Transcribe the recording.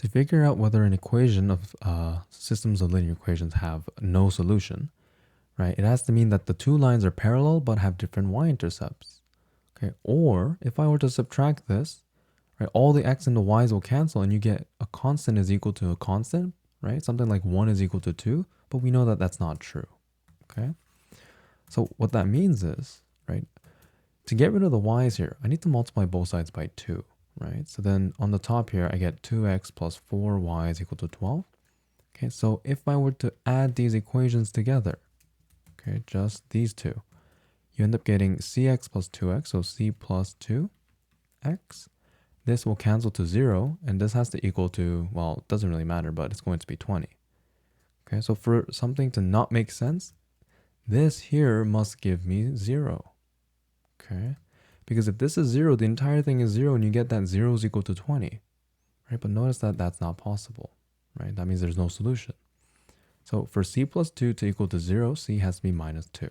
To figure out whether an equation of systems of linear equations have no solution, right, it has to mean that the two lines are parallel but have different y-intercepts. Okay, or if I were to subtract this, right, all the x and the y's will cancel and you get a constant is equal to a constant, right? Something like 1 is equal to 2, but we know that that's not true, okay? So what that means is, right, to get rid of the y's here, I need to multiply both sides by 2, right? So then on the top here, I get 2x plus 4y is equal to 12. Okay, so if I were to add these equations together, okay, just these two, you end up getting cx plus 2x, so c plus 2x. This will cancel to 0, and this has to equal to, well, it doesn't really matter, but it's going to be 20. Okay, so for something to not make sense, this here must give me 0. Okay, because if this is 0, the entire thing is 0, and you get that 0 is equal to 20. Right, but notice that that's not possible. Right, that means there's no solution. So for c plus 2 to equal to 0, c has to be minus 2.